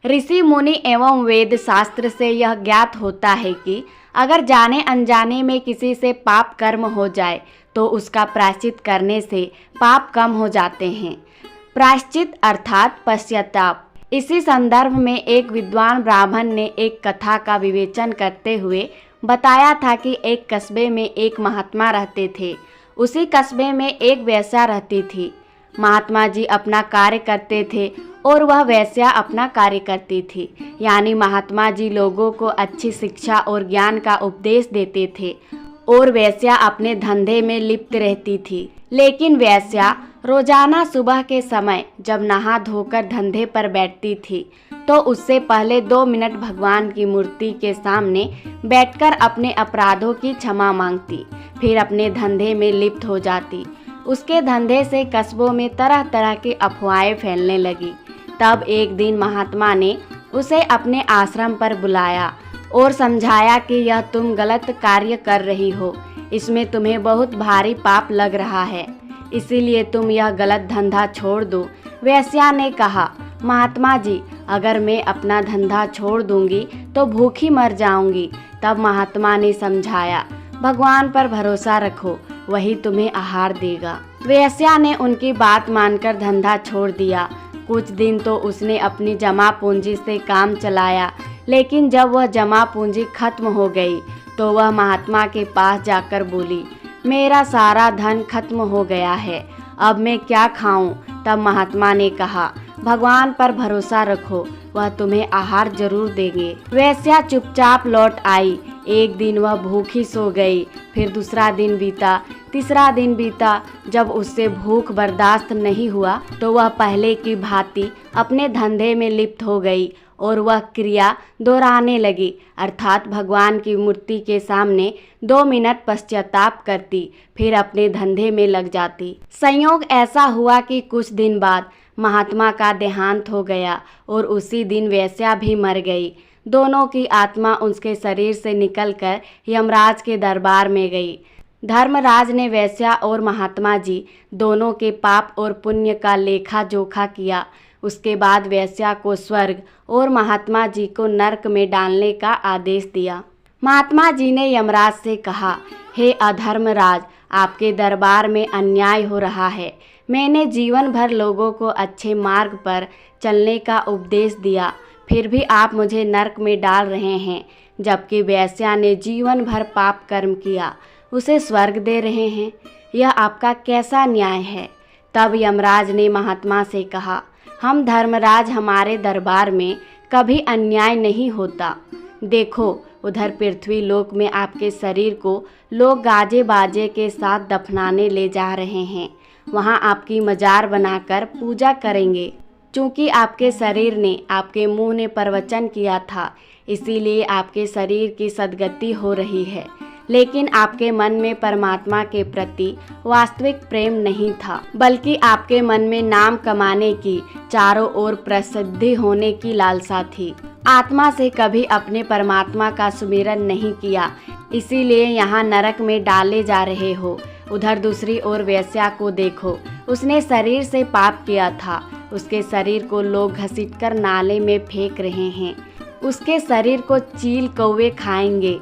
ऋषि मुनि एवं वेद शास्त्र से यह ज्ञात होता है कि अगर जाने अनजाने में किसी से पाप कर्म हो जाए तो उसका प्रायश्चित करने से पाप कम हो जाते हैं। प्रायश्चित अर्थात पश्चाताप। इसी संदर्भ में एक विद्वान ब्राह्मण ने एक कथा का विवेचन करते हुए बताया था कि एक कस्बे में एक महात्मा रहते थे। उसी कस्बे में एक वेश्या रहती थी। महात्मा जी अपना कार्य करते थे और वह वेश्या अपना कार्य करती थी। यानी महात्मा जी लोगों को अच्छी शिक्षा और ज्ञान का उपदेश देते थे और वेश्या अपने धंधे में लिप्त रहती थी। लेकिन वेश्या रोजाना सुबह के समय जब नहा धोकर धंधे पर बैठती थी तो उससे पहले 2 मिनट भगवान की मूर्ति के सामने बैठकर अपने अपराधों की क्षमा मांगती, फिर अपने धंधे में लिप्त हो जाती। उसके धंधे से कस्बों में तरह तरह की अफवाहें फैलने लगी। तब एक दिन महात्मा ने उसे अपने आश्रम पर बुलाया और समझाया कि यह तुम गलत कार्य कर रही हो, इसमें तुम्हें बहुत भारी पाप लग रहा है, इसीलिए तुम यह गलत धंधा छोड़ दो। वेश्या ने कहा, महात्मा जी, अगर मैं अपना धंधा छोड़ दूंगी तो भूखी मर जाऊंगी। तब महात्मा ने समझाया, भगवान पर भरोसा रखो, वही तुम्हें आहार देगा। वेश्या ने उनकी बात मानकर धंधा छोड़ दिया। कुछ दिन तो उसने अपनी जमा पूंजी से काम चलाया, लेकिन जब वह जमा पूंजी खत्म हो गई तो वह महात्मा के पास जाकर बोली, मेरा सारा धन खत्म हो गया है, अब मैं क्या खाऊं? तब महात्मा ने कहा, भगवान पर भरोसा रखो, वह तुम्हें आहार जरूर देंगे। वेश्या चुपचाप लौट आई। एक दिन वह भूखी सो गई, फिर दूसरा दिन बीता, तीसरा दिन बीता। जब उससे भूख बर्दाश्त नहीं हुआ तो वह पहले की भांति अपने धंधे में लिप्त हो गई और वह क्रिया दोहराने लगी, अर्थात भगवान की मूर्ति के सामने 2 मिनट पश्चाताप करती, फिर अपने धंधे में लग जाती। संयोग ऐसा हुआ कि कुछ दिन बाद महात्मा का देहांत हो गया और उसी दिन वेश्या भी मर गई। दोनों की आत्मा उसके शरीर से निकलकर यमराज के दरबार में गई। धर्मराज ने वेश्या और महात्मा जी दोनों के पाप और पुण्य का लेखा जोखा किया। उसके बाद वेश्या को स्वर्ग और महात्मा जी को नरक में डालने का आदेश दिया। महात्मा जी ने यमराज से कहा, हे अधर्मराज, आपके दरबार में अन्याय हो रहा है। मैंने जीवन भर लोगों को अच्छे मार्ग पर चलने का उपदेश दिया, फिर भी आप मुझे नरक में डाल रहे हैं, जबकि वेश्या ने जीवन भर पाप कर्म किया, उसे स्वर्ग दे रहे हैं। यह आपका कैसा न्याय है? तब यमराज ने महात्मा से कहा, हम धर्मराज, हमारे दरबार में कभी अन्याय नहीं होता। देखो, उधर पृथ्वी लोक में आपके शरीर को लोग गाजे बाजे के साथ दफनाने ले जा रहे हैं। वहाँ आपकी मजार बनाकर पूजा करेंगे। चूँकि आपके शरीर ने, आपके मुंह ने प्रवचन किया था, इसीलिए आपके शरीर की सद्गति हो रही है, लेकिन आपके मन में परमात्मा के प्रति वास्तविक प्रेम नहीं था, बल्कि आपके मन में नाम कमाने की, चारों ओर प्रसिद्धि होने की लालसा थी। आत्मा से कभी अपने परमात्मा का सुमिरन नहीं किया, इसीलिए यहाँ नरक में डाले जा रहे हो। उधर दूसरी ओर वेश्या को देखो, उसने शरीर से पाप किया था, उसके शरीर को लोग घसीटकर नाले में फेंक रहे हैं। उसके शरीर को चील कौवे खाएंगे,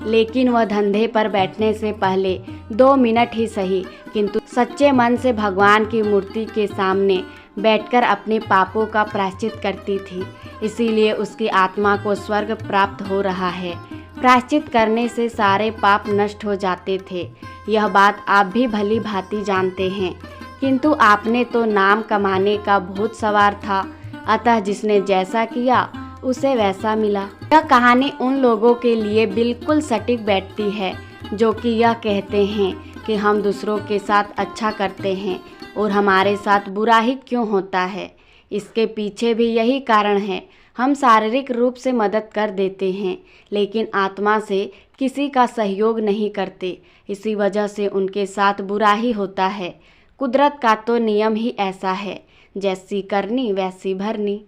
लेकिन वह धंधे पर बैठने से पहले 2 मिनट ही सही, किंतु सच्चे मन से भगवान की मूर्ति के सामने बैठकर अपने पापों का प्रायश्चित करती थी, इसीलिए उसकी आत्मा को स्वर्ग प्राप्त हो रहा है। प्रायश्चित करने से सारे पाप नष्ट हो जाते थे। यह बात आप भी भली भांति जानते हैं, किंतु आपने तो नाम कमाने का भूत सवार था, अतः जिसने जैसा किया उसे वैसा मिला। यह कहानी उन लोगों के लिए बिल्कुल सटीक बैठती है जो कि यह कहते हैं कि हम दूसरों के साथ अच्छा करते हैं और हमारे साथ बुरा ही क्यों होता है। इसके पीछे भी यही कारण है, हम शारीरिक रूप से मदद कर देते हैं, लेकिन आत्मा से किसी का सहयोग नहीं करते, इसी वजह से उनके साथ बुरा ही होता है। कुदरत का तो नियम ही ऐसा है, जैसी करनी वैसी भरनी।